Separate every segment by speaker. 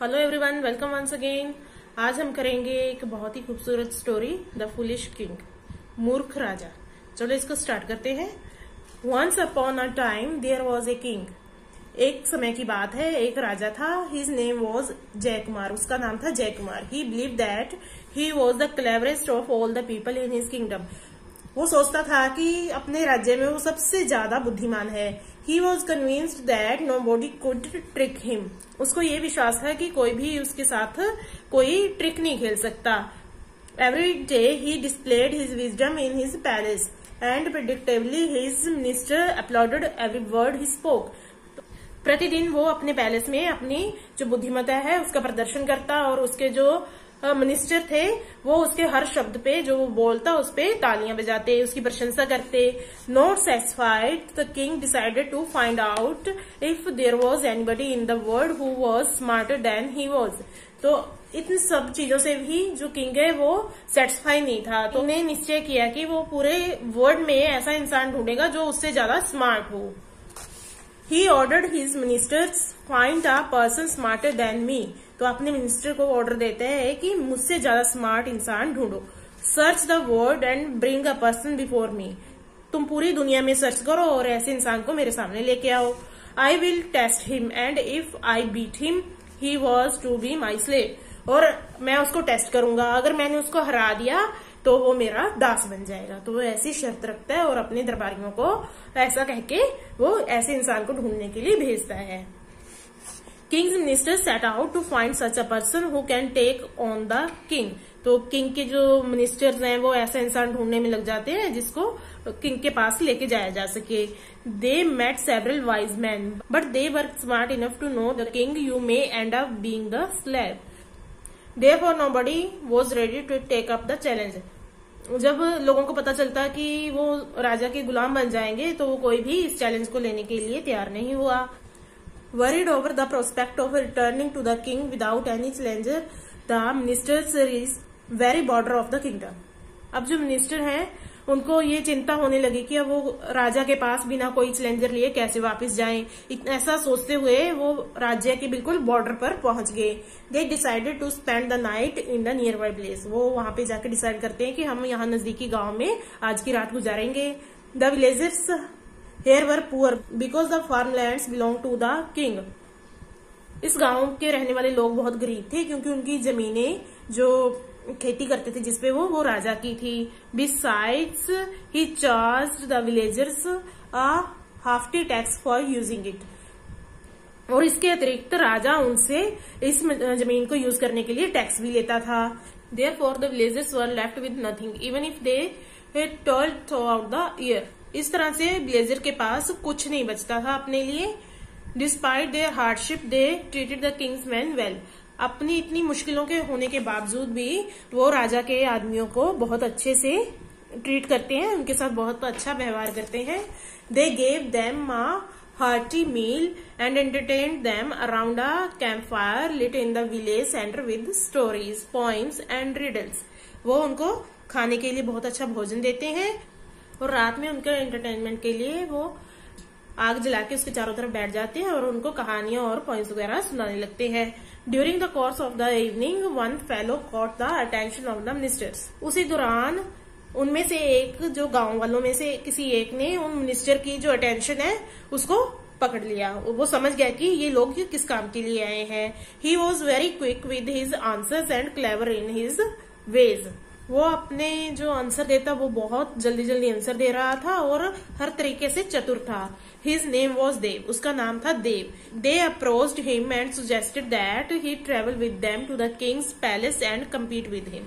Speaker 1: Hello everyone, welcome once again. आज हम करेंगे एक बहुत ही खूबसूरत स्टोरी, द फूलिश किंग, मूर्ख राजा। चलो इसको स्टार्ट करते हैं। Once upon a time there was a king. एक समय की बात है, एक राजा था। His name was Jaykumar. उसका नाम था Jaykumar. He believe that he was the cleverest of all the people in his kingdom. वो सोचता था कि अपने राज्य में वो सबसे ज्यादा बुद्धिमान है। He was convinced that nobody could trick him. उसको ये विश्वास है कि कोई भी उसके साथ कोई ट्रिक नहीं खेल सकता। Every day he displayed his wisdom in his palace and predictably his minister uploaded every word he spoke. प्रतिदिन वो अपने पैलेस में अपनी जो बुद्धिमत्ता है उसका प्रदर्शन करता और उसके जो मिनिस्टर थे वो उसके हर शब्द पे जो वो बोलता उस पे तालियां बजाते, उसकी प्रशंसा करते। Not satisfied the king decided to find out if there was anybody in the world who was smarter than he was. तो इन सब चीजों से भी जो किंग है वो सेटिस्फाई नहीं था। तो उन्हें निश्चय किया कि वो पूरे वर्ल्ड में ऐसा इंसान ढूंढेगा जो उससे ज्यादा स्मार्ट हो। He ordered his ministers find a person smarter than me। तो अपने मिनिस्टर को ऑर्डर देते हैं कि मुझसे ज्यादा स्मार्ट इंसान ढूंढो। Search the world and bring a person before me. तुम पूरी दुनिया में सर्च करो और ऐसे इंसान को मेरे सामने लेके आओ। I will test him and if I beat him he was to be my slave. और मैं उसको टेस्ट करूंगा, अगर मैंने उसको हरा दिया तो वो मेरा दास बन जाएगा। तो वो ऐसी शर्त रखता है और अपने दरबारियों को ऐसा कह के वो ऐसे इंसान को ढूंढने के लिए भेजता है। King's minister set out to find such a person who can take on the king. तो किंग के जो मिनिस्टर्स हैं वो ऐसा इंसान ढूंढने में लग जाते हैं जिसको किंग के पास लेके जाया जा सके। They met several wise man but they were smart enough to know the king you may end up being the slave. Therefore nobody was ready to take up the challenge। जब लोगों को पता चलता कि वो राजा के गुलाम बन जाएंगे तो वो कोई भी इस चैलेंज को लेने के लिए तैयार नहीं हुआ। Worried over the prospect of returning to the king without any challenger, the ministers reached very border of the kingdom। अब जो मिनिस्टर हैं उनको ये चिंता होने लगी कि अब वो राजा के पास बिना कोई चैलेंजर लिए कैसे वापस जाएं। ऐसा सोचते हुए वो राज्य के बिल्कुल बॉर्डर पर पहुंच गए। They decided to spend the night in the nearby place. वो वहां पे जाकर डिसाइड करते हैं कि हम यहाँ नजदीकी गांव में आज की रात गुजारेंगे। The villagers here were poor because the farm lands belong to the king. इस गांव के रहने वाले लोग बहुत गरीब थे क्योंकि उनकी जमीनें जो खेती करते थे जिसपे वो राजा की थी। Besides he charged the villagers a hefty tax for using it. और इसके अतिरिक्त राजा उनसे इस जमीन को यूज करने के लिए टैक्स भी लेता था। Therefore the villagers were left with nothing even if they told through out the year. इस तरह से विलेजर के पास कुछ नहीं बचता था अपने लिए। Despite there hardship they treated the king's man well. अपनी इतनी मुश्किलों के होने के बावजूद भी वो राजा के आदमियों को बहुत अच्छे से ट्रीट करते हैं, उनके साथ बहुत अच्छा व्यवहार करते हैं। They gave them a hearty meal and entertained them around a campfire lit in the village centre with stories, poems and riddles. वो उनको खाने के लिए बहुत अच्छा भोजन देते हैं और रात में उनके एंटरटेनमेंट के लिए वो आग जला के उसके चारों तरफ बैठ जाते हैं और उनको कहानियां और पोइम्स वगैरह सुनाने लगते हैं। During the course of the evening one fellow caught the attention of the ministers. उसी दौरान उनमें से एक, जो गांव वालों में से किसी एक ने उन मिनिस्टर की जो अटेंशन है उसको पकड़ लिया। वो समझ गया कि ये लोग किस काम के लिए आए हैं। He was very quick with his answers and clever in his veg. वो अपने जो आंसर देता वो बहुत जल्दी जल्दी आंसर दे रहा था और हर तरीके से चतुर था। His name was Dev. उसका नाम था Dev. They approached him and suggested that he travel with them to the king's palace and compete with him.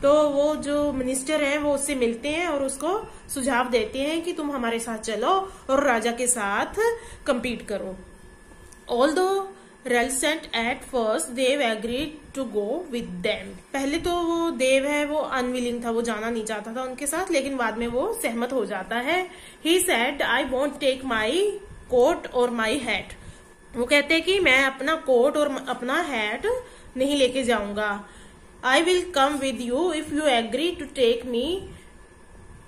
Speaker 1: तो वो जो मिनिस्टर हैं वो उससे मिलते हैं और उसको सुझाव देते हैं कि तुम हमारे साथ चलो और राजा के साथ कम्पीट करो। Although reluctant at first Dev agreed to go with them. पहले तो वो देव है वो अनविलिंग था, वो जाना नहीं चाहता था उनके साथ, लेकिन बाद में वो सहमत हो जाता है। He said I won't take my coat और माई हैट। वो कहते हैं कि मैं अपना कोट और अपना हैट नहीं लेके जाऊंगा। I will come with you if you agree to take me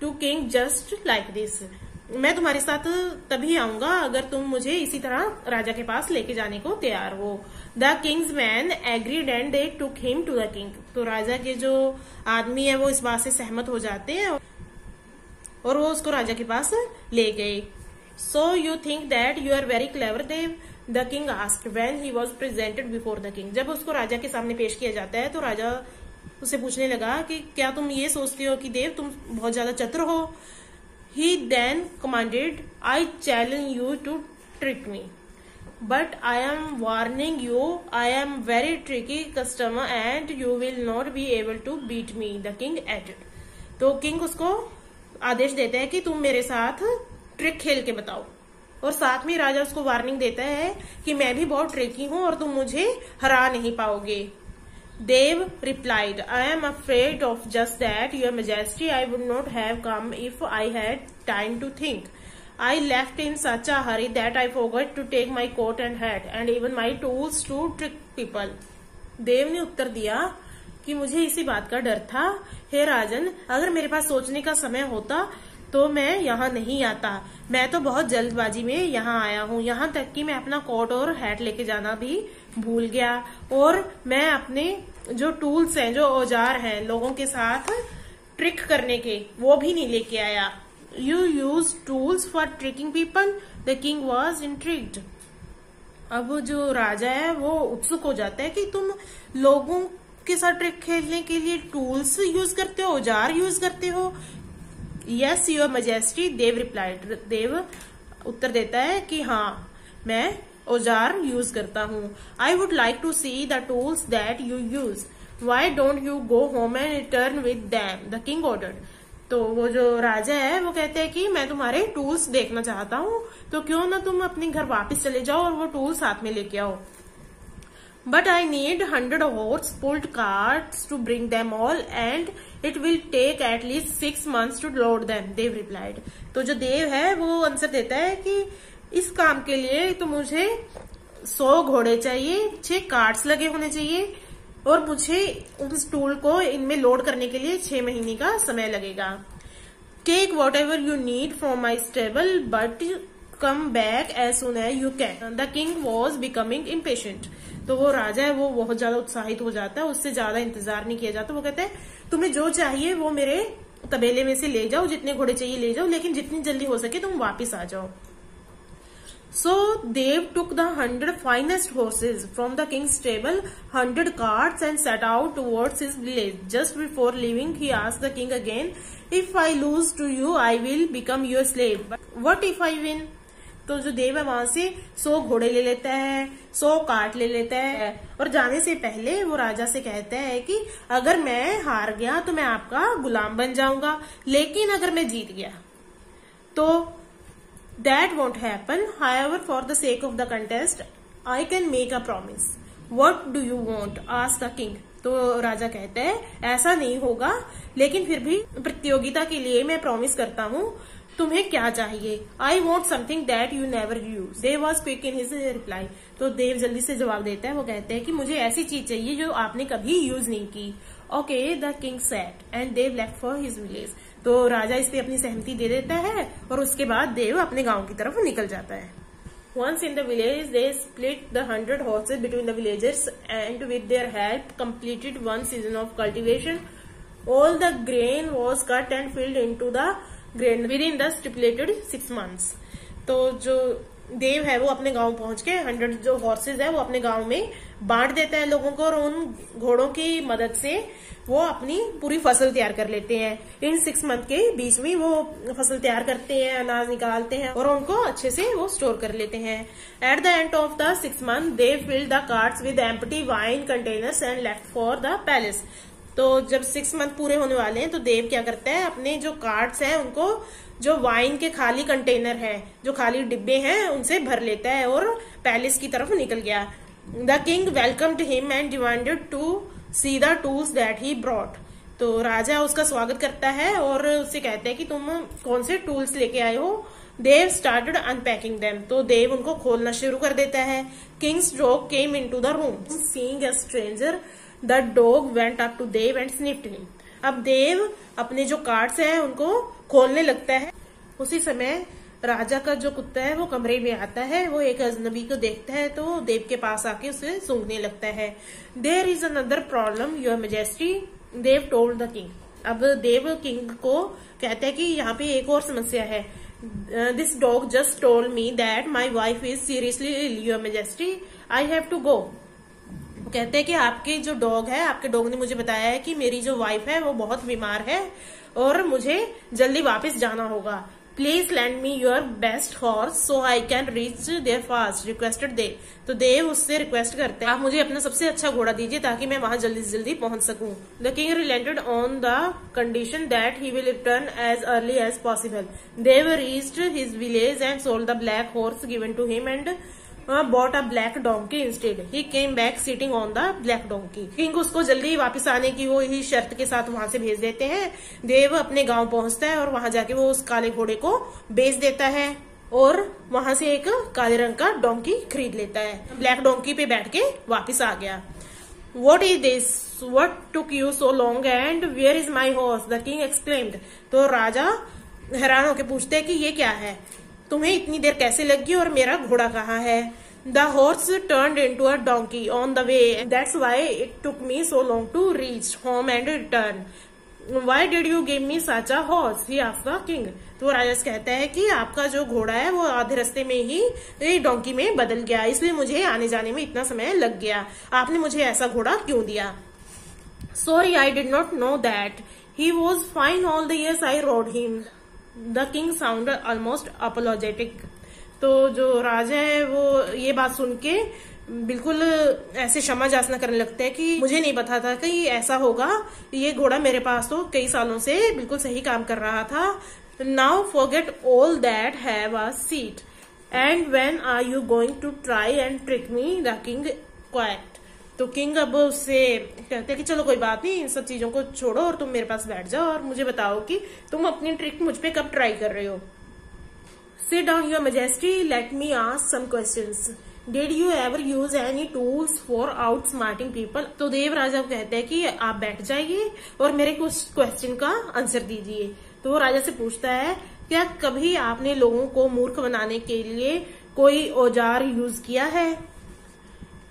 Speaker 1: to king just like this. मैं तुम्हारे साथ तभी आऊंगा अगर तुम मुझे इसी तरह राजा के पास लेके जाने को तैयार हो। The king's man agreed and they took him to the king. तो राजा के जो आदमी है वो इस बात से सहमत हो जाते हैं और वो उसको राजा के पास ले गए। So you think that you are very clever Dev, the king asked when he was presented before the king. जब उसको राजा के सामने पेश किया जाता है तो राजा उसे पूछने लगा कि क्या तुम ये सोचते हो कि देव तुम बहुत ज्यादा चतुर हो। He then commanded, I challenge you to trick me. But I am warning you, I am very tricky customer and you will not be able to beat me, the king added. तो king उसको आदेश देते हैं कि तुम मेरे साथ trick खेल के बताओ, और साथ में राजा उसको वार्निंग देता है कि मैं भी बहुत ट्रिकी हूं और तुम मुझे हरा नहीं पाओगे। Dev replied, I am afraid of just that, your majesty. I would not have come if I had time to think. I left in such a hurry that I forgot to take my coat and hat and even my tools to trick people. देव ने उत्तर दिया कि मुझे इसी बात का डर था, हे राजन, अगर मेरे पास सोचने का समय होता तो मैं यहाँ नहीं आता। मैं तो बहुत जल्दबाजी में यहाँ आया हूँ, यहाँ तक कि मैं अपना कोट और हैट लेके जाना भी भूल गया, और मैं अपने जो टूल्स हैं, जो औजार हैं लोगों के साथ ट्रिक करने के, वो भी नहीं लेके आया। You use tools for tricking people, the king was intrigued. अब जो राजा है वो उत्सुक हो जाता है कि तुम लोगों के साथ ट्रिक खेलने के लिए टूल्स यूज करते हो, औजार यूज करते हो। Yes your majesty, Dev replied. Dev उत्तर देता है कि हाँ, मैं औजार यूज करता हूँ। I would like to see the tools that you use, why don't you go home and return with them, the king ordered. तो वो जो राजा है वो कहते हैं कि मैं तुम्हारे टूल्स देखना चाहता हूँ, तो क्यों ना तुम अपने घर वापस चले जाओ और वो टूल्स साथ में लेके आओ। But I need 100 horse-pulled carts to bring them all, and it will take at least 6 months to load them, Dev replied. तो जो देव है वो आंसर देता है कि इस काम के लिए तो मुझे 100 घोड़े चाहिए, 6 कार्ट्स लगे होने चाहिए, और मुझे उस टूल को इनमें लोड करने के लिए 6 महीने का समय लगेगा। Take whatever you need from my stable, but come back as soon as you can. The king was becoming impatient. तो वो राजा है वो बहुत ज्यादा उत्साहित हो जाता है, उससे ज्यादा इंतजार नहीं किया जाता। वो कहता है तुम्हें जो चाहिए वो मेरे तबेले में से ले जाओ, जितने घोड़े चाहिए ले जाओ, लेकिन जितनी जल्दी हो सके तुम वापिस आ जाओ। So Dev took the 100 finest horses from the king's stable, 100 carts, and set out towards his village. Just before leaving, he asked the king again, "If I lose to you, I will become your slave. But what if I win?" तो जो देव है वहां से 100 घोड़े ले लेता है, 100 cart ले लेता है, और जाने से पहले वो राजा से कहता है कि अगर मैं हार गया तो मैं आपका गुलाम बन जाऊंगा, लेकिन अगर मैं जीत गया तो that won't happen. However, for the sake of the contest, I can make a promise. What do you want? Asked the king. तो राजा कहता है ऐसा नहीं होगा, लेकिन फिर भी प्रतियोगिता के लिए मैं प्रॉमिस करता हूँ। तुम्हें क्या चाहिए? I want something that you never use. Dev was quick in his reply. तो देव जल्दी से जवाब देता है, वो कहते हैं कि मुझे ऐसी चीज चाहिए जो आपने कभी यूज नहीं की। Okay, the king said, and Dev left for his village. तो राजा इस पे अपनी सहमति दे देता है और उसके बाद देव अपने गांव की तरफ निकल जाता है। Once in the village, they split the 100 horses between the villagers and with their help completed one season of cultivation. All the grain was cut and filled into the grain within the stipulated 6 months. तो जो देव है वो अपने गांव पहुंच के 100 जो horse's है वो अपने गांव में बांट देता है लोगों को, और उन घोड़ों की मदद से वो अपनी पूरी फसल तैयार कर लेते हैं। इन 6 मंथ के बीच में वो फसल तैयार करते हैं, अनाज निकालते हैं और उनको अच्छे से वो स्टोर कर लेते हैं। At the end of the 6 month they filled the carts with empty wine containers and left for the palace. तो जब 6 मंथ पूरे होने वाले हैं तो देव क्या करता है, अपने जो कार्ट्स हैं उनको जो वाइन के खाली कंटेनर है, जो खाली डिब्बे हैं, उनसे भर लेता है और पैलेस की तरफ निकल गया। The king welcomed him and demanded to see the tools that he brought. तो राजा उसका स्वागत करता है और उससे कहता है कि तुम कौन से टूल्स लेके आए हो। Dev started unpacking them. तो देव उनको खोलना शुरू कर देता है। King's dog came into the room. Seeing a stranger the dog went up to Dev and sniffed him. अब देव अपने जो कार्ड्स हैं उनको खोलने लगता है उसी समय राजा का जो कुत्ता है वो कमरे में आता है, वो एक अजनबी को देखता है तो देव के पास आके उसे सूंघने लगता है। There is another problem your majesty, Dev told the king. अब देव किंग को कहते हैं कि यहाँ पे एक और समस्या है। This dog just told me that my wife is seriously ill your majesty, I have to go. कहते हैं कि आपके जो डॉग है, आपके डॉग ने मुझे बताया है कि मेरी जो वाइफ है वो बहुत बीमार है और मुझे जल्दी वापस जाना होगा। Please lend me your best horse so I can reach there fast, requested Dev. तो देव उससे रिक्वेस्ट करते हैं, आप मुझे अपना सबसे अच्छा घोड़ा दीजिए ताकि मैं वहां जल्दी से जल्दी पहुंच सकूं। The king relented on the condition that he will return as early as possible. Dev reached his village and sold the black horse given to him and bought a black donkey instead. He came back sitting on the black donkey. King उसको जल्दी वापस आने की वो ही शर्त के साथ वहां से भेज देते हैं। देव अपने गांव पहुंचता है और वहां जाके वो उस काले घोड़े को बेच देता है और वहां से एक काले रंग का डोंकी खरीद लेता है। ब्लैक डोंकी पे बैठ के वापस आ गया। What is this? What took you so long and where is my horse? The king exclaimed. तो राजा हैरान होकर पूछते हैं कि ये क्या है, तुम्हें इतनी देर कैसे लगी और मेरा घोड़ा कहाँ है? The horse turned into a donkey on the way, that's why it took me so long to reach home and return. Why did you give me such a horse? He asked the king. तो राजा कहता है कि आपका जो घोड़ा है वो आधे रास्ते में ही डोंकी में बदल गया, इसलिए मुझे आने जाने में इतना समय लग गया। आपने मुझे ऐसा घोड़ा क्यों दिया? Sorry, I did not know that. He was fine all the years I road him. The king sound almost apologetic. तो जो राजा है वो ये बात सुन के बिल्कुल ऐसे क्षमा याचना करने लगता है कि मुझे नहीं पता था कि ऐसा होगा, ये घोड़ा मेरे पास तो कई सालों से बिल्कुल सही काम कर रहा था। Now forget all that, have a seat, and when are you going to try and trick me? The king quite. तो किंग अब उससे कहते हैं कि चलो कोई बात नहीं, इन सब चीजों को छोड़ो और तुम मेरे पास बैठ जाओ और मुझे बताओ कि तुम अपनी ट्रिक मुझ पे कब ट्राई कर रहे हो। Sit down your majesty, let me ask some questions. Did you ever use any tools for outsmarting people? तो देव राजा को कहते हैं कि आप बैठ जाइए और मेरे कुछ क्वेश्चन का आंसर दीजिए। तो वो राजा से पूछता है, क्या कभी आपने लोगों को मूर्ख बनाने के लिए कोई औजार यूज किया है?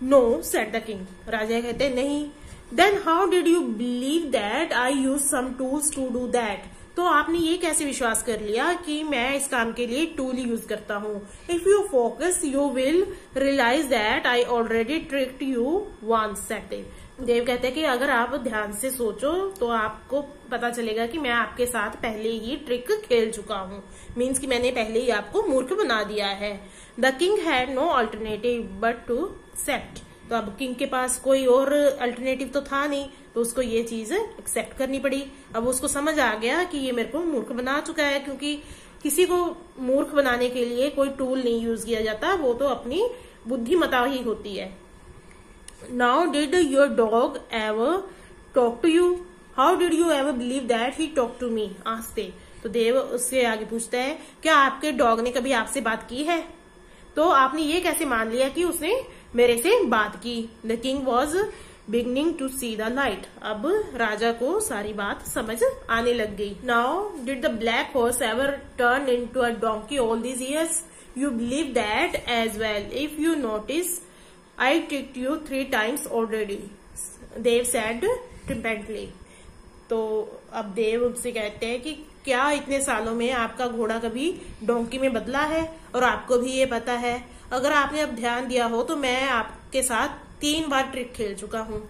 Speaker 1: No, said the king. राजा कहते हैं नहीं। Then how did you believe that I use some tools to do that? तो आपने ये कैसे विश्वास कर लिया कि मैं इस काम के लिए टूल यूज करता हूँ? If you focus you will realise that I already tricked you once, said Dev. Dev कहते हैं कि अगर आप ध्यान से सोचो तो आपको पता चलेगा कि मैं आपके साथ पहले ही ट्रिक खेल चुका हूँ, मीन्स कि मैंने पहले ही आपको मूर्ख बना दिया है। The king had no alternative but to accept. तो अब किंग के पास कोई और अल्टरनेटिव तो था नहीं, तो उसको ये चीज एक्सेप्ट करनी पड़ी। अब उसको समझ आ गया कि ये मेरे को मूर्ख बना चुका है, क्योंकि किसी को मूर्ख बनाने के लिए कोई टूल नहीं यूज किया जाता, वो तो अपनी बुद्धिमत्ता ही होती है। Now did your dog ever talk to you? How did you ever believe that he talk to me? Asked. तो देव उससे आगे पूछता है, क्या आपके डॉग ने कभी आपसे बात की है? तो आपने ये कैसे मान लिया कि उसने मेरे से बात की? The king was beginning to see the light. अब राजा को सारी बात समझ आने लग गई। Now did the black horse ever turn into a donkey all these years? You believe that as well. If you notice I tricked you 3 times already, Dev said triumphantly. तो अब देव उससे कहते हैं कि क्या इतने सालों में आपका घोड़ा कभी डोंकी में बदला है? और आपको भी ये पता है, अगर आपने अब ध्यान दिया हो तो मैं आपके साथ 3 बार ट्रिक खेल चुका हूँ।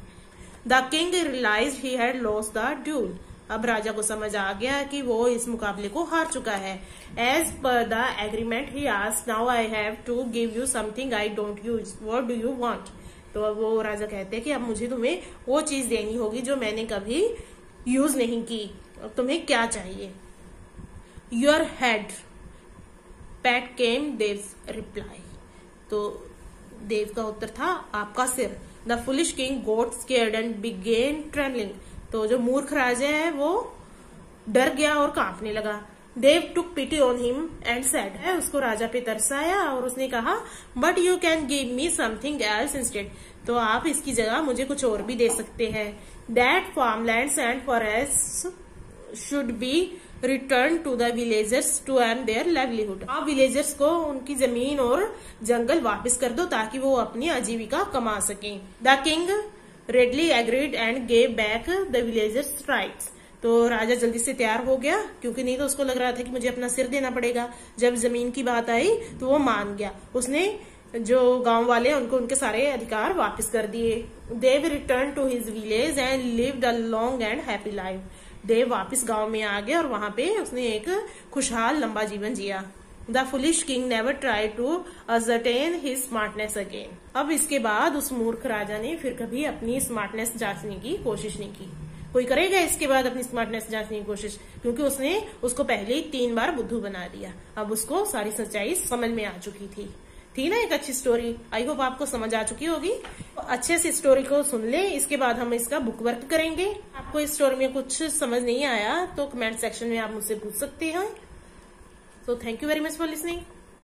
Speaker 1: The king realised he had lost the duel. अब राजा को समझ आ गया कि वो इस मुकाबले को हार चुका है। As per the agreement he asked, now I have to give you something I don't use, what do you want? तो अब वो राजा कहते हैं कि अब मुझे तुम्हें वो चीज देनी होगी जो मैंने कभी यूज नहीं की। अब तुम्हें क्या चाहिए? Your head, pat came Dev's reply. तो देव का उत्तर था, आपका सिर। The foolish king got scared and began trembling. तो जो मूर्ख राजा है वो डर गया और कांपने लगा। Dev took pity on him and said, उसको राजा पे तरस आया और उसने कहा, but you can give me something else instead. तो आप इसकी जगह मुझे कुछ और भी दे सकते हैं। That farmlands and forest should be return to the villagers to earn their livelihood. आप विलेजर्स को उनकी जमीन और जंगल वापस कर दो ताकि वो अपनी आजीविका कमा सकें। The king readily agreed and gave back the villagers rights. तो राजा जल्दी से तैयार हो गया, क्योंकि नहीं तो उसको लग रहा था कि मुझे अपना सिर देना पड़ेगा। जब जमीन की बात आई तो वो मान गया। उसने जो गांव वाले उनको उनके सारे अधिकार वापस कर दिए। Dev return to his village and lived a long and happy life. Dev वापस गांव में आ गया और वहां पे उसने एक खुशहाल लंबा जीवन जिया। The foolish king never try to ascertain his smartness again. अब इसके बाद उस मूर्ख राजा ने फिर कभी अपनी स्मार्टनेस जांचने की कोशिश नहीं की। कोई करेगा इसके बाद अपनी स्मार्टनेस जांचने की कोशिश, क्योंकि उसने उसको पहले ही 3 बार बुद्धू बना दिया। अब उसको सारी सच्चाई समझ में आ चुकी थी ना। एक अच्छी स्टोरी, आई होप आपको समझ आ चुकी होगी। अच्छे से स्टोरी को सुन ले, इसके बाद हम इसका बुक वर्क करेंगे। आपको इस स्टोरी में कुछ समझ नहीं आया तो कमेंट सेक्शन में आप मुझसे पूछ सकते हैं। So thank you very much for listening.